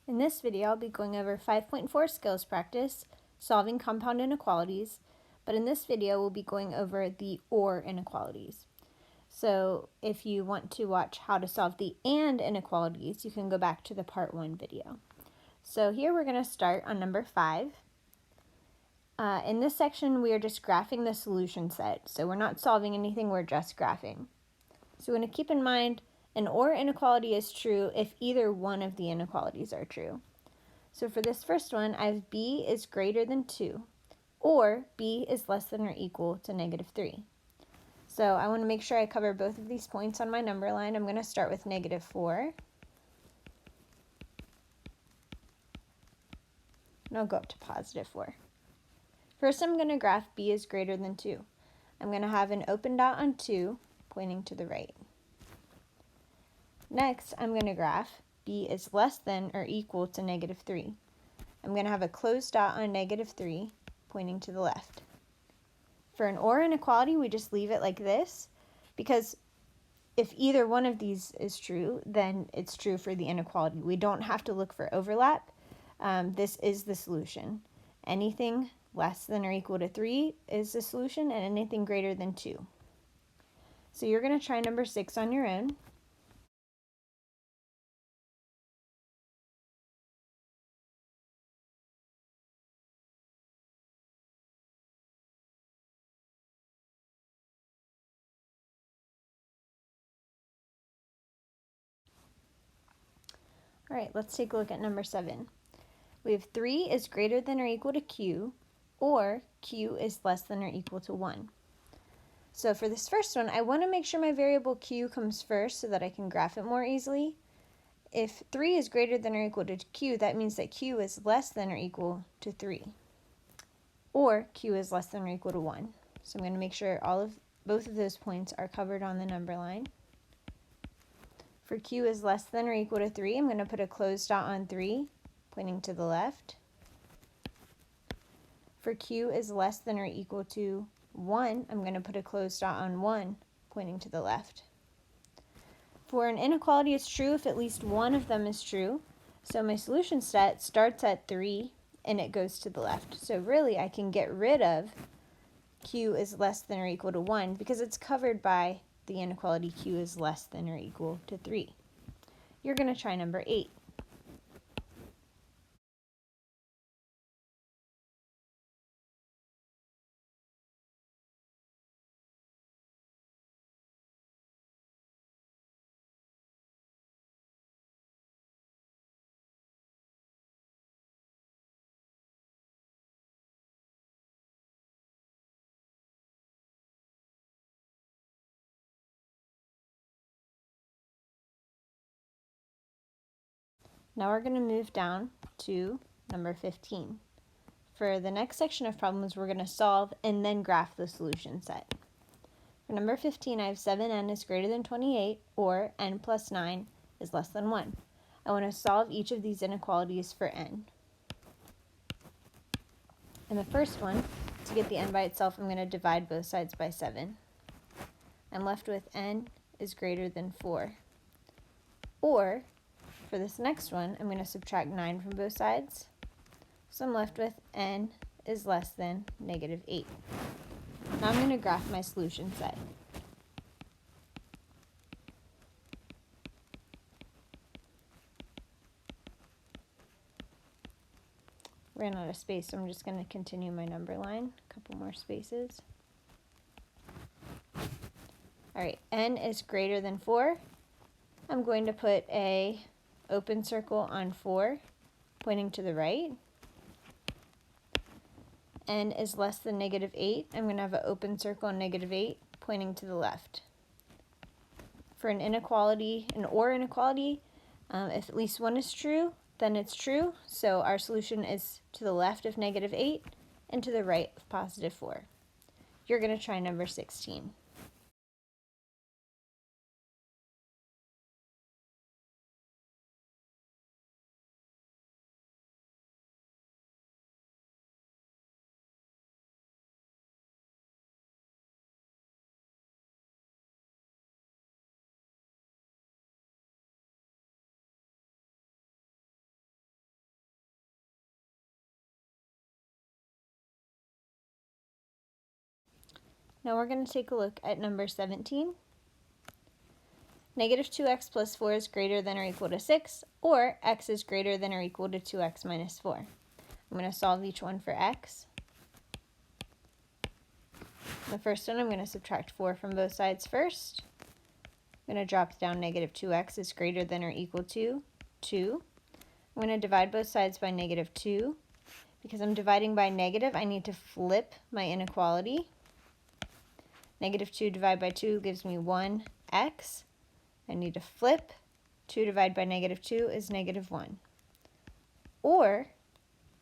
In this video, I'll be going over 5.4 skills practice, solving compound inequalities, but in this video, we'll be going over the OR inequalities. So if you want to watch how to solve the AND inequalities, you can go back to the part 1 video. So here we're going to start on number 5. In this section, we are just graphing the solution set. So we're not solving anything, we're just graphing. So we're going to keep in mind an OR inequality is true if either one of the inequalities are true. So for this first one, I have b is greater than 2, or b is less than or equal to -3. So I want to make sure I cover both of these points on my number line. I'm going to start with -4. And I'll go up to +4. First, I'm going to graph b is greater than 2. I'm going to have an open dot on 2 pointing to the right. Next, I'm going to graph b is less than or equal to -3. I'm going to have a closed dot on -3 pointing to the left. For an OR inequality, we just leave it like this, because if either one of these is true, then it's true for the inequality. We don't have to look for overlap. This is the solution. Anything less than or equal to 3 is the solution, and anything greater than 2. So you're going to try number 6 on your own. All right, let's take a look at number 7. We have 3 is greater than or equal to q, or q is less than or equal to 1. So for this first one, I want to make sure my variable q comes first so that I can graph it more easily. If 3 is greater than or equal to q, that means that q is less than or equal to 3, or q is less than or equal to 1. So I'm going to make sure both of those points are covered on the number line. For q is less than or equal to 3, I'm going to put a closed dot on 3, pointing to the left. For q is less than or equal to 1, I'm going to put a closed dot on 1, pointing to the left. For an inequality, it's true if at least one of them is true. So my solution set starts at 3, and it goes to the left. So really, I can get rid of q is less than or equal to 1, because it's covered by the inequality q is less than or equal to 3. You're going to try number 8. Now we're going to move down to number 15. For the next section of problems, we're going to solve and then graph the solution set. For number 15, I have 7n is greater than 28, or n plus 9 is less than 1. I want to solve each of these inequalities for n. In the first one, to get the n by itself, I'm going to divide both sides by 7. I'm left with n is greater than 4. Or, for this next one, I'm going to subtract 9 from both sides. So I'm left with n is less than -8. Now I'm going to graph my solution set. Ran out of space, so I'm just going to continue my number line. A couple more spaces. All right, n is greater than 4. I'm going to put a open circle on 4, pointing to the right. N is less than -8. I'm going to have an open circle on -8, pointing to the left. For an inequality, an OR inequality, if at least one is true, then it's true. So our solution is to the left of -8 and to the right of +4. You're going to try number 16. Now we're going to take a look at number 17. Negative 2x plus 4 is greater than or equal to 6, or x is greater than or equal to 2x minus 4. I'm going to solve each one for x. The first one, I'm going to subtract 4 from both sides first. I'm going to drop down negative 2x is greater than or equal to 2. I'm going to divide both sides by negative 2. Because I'm dividing by negative, I need to flip my inequality. Negative 2 divided by 2 gives me 1x. I need to flip. 2 divided by negative 2 is negative 1. Or,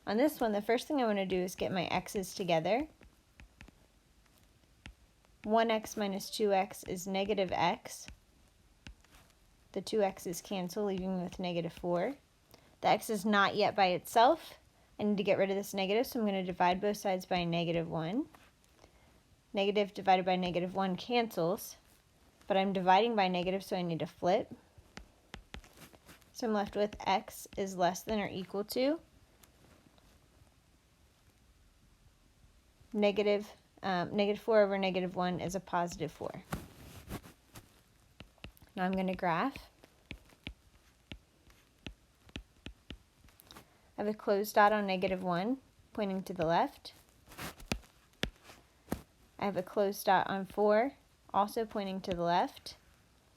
on this one, the first thing I want to do is get my x's together. 1x minus 2x is negative x. The 2x's cancel, leaving me with negative 4. The x is not yet by itself. I need to get rid of this negative, so I'm going to divide both sides by negative 1. Negative divided by negative 1 cancels, but I'm dividing by negative, so I need to flip. So I'm left with x is less than or equal to negative 4 over negative 1 is a positive 4. Now I'm going to graph. I have a closed dot on negative 1 pointing to the left. I have a closed dot on 4 also pointing to the left.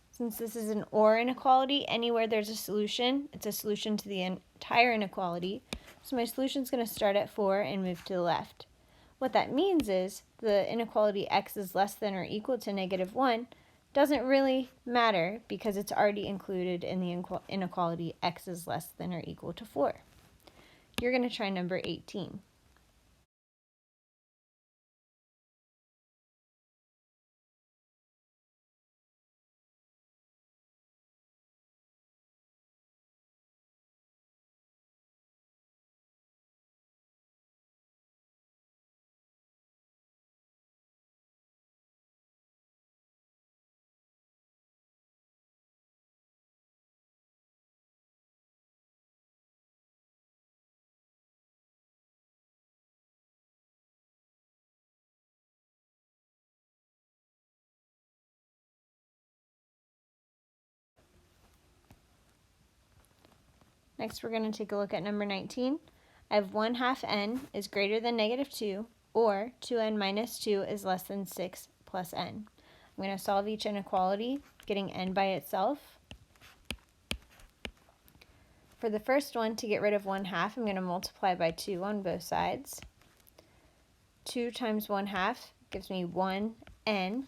Since this is an OR inequality, anywhere there's a solution, it's a solution to the entire inequality. So my solution is going to start at 4 and move to the left. What that means is the inequality x is less than or equal to negative 1 doesn't really matter because it's already included in the inequality x is less than or equal to 4. You're going to try number 18. Next, we're going to take a look at number 19. I have 1/2 n is greater than negative 2, or 2n minus 2 is less than 6 plus n. I'm going to solve each inequality, getting n by itself. For the first one, to get rid of 1/2, I'm going to multiply by 2 on both sides. 2 times 1/2 gives me 1n,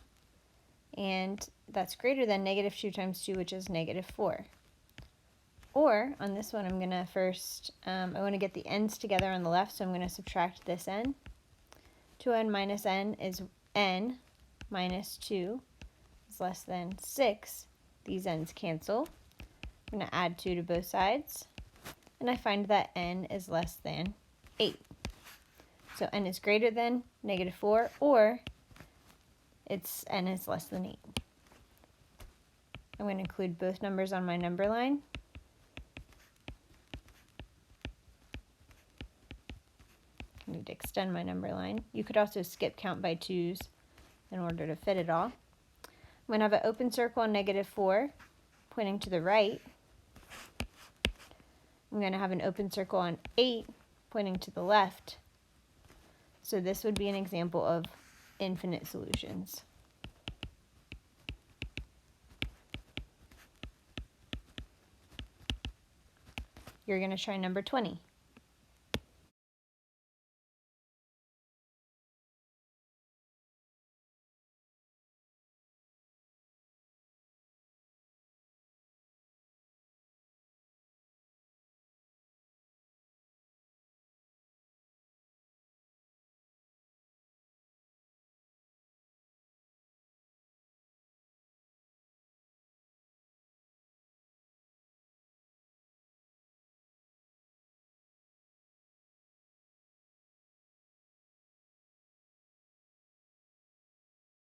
and that's greater than negative 2 times 2, which is negative 4. Or, on this one, I'm going to first, I want to get the n's together on the left, so I'm going to subtract this n. 2n minus n is n minus 2 is less than 6. These n's cancel. I'm going to add 2 to both sides, and I find that n is less than 8. So n is greater than negative 4, or n is less than 8. I'm going to include both numbers on my number line. I need to extend my number line. You could also skip count by 2's in order to fit it all. I'm going to have an open circle on negative 4 pointing to the right. I'm going to have an open circle on 8 pointing to the left. So this would be an example of infinite solutions. You're going to try number 20.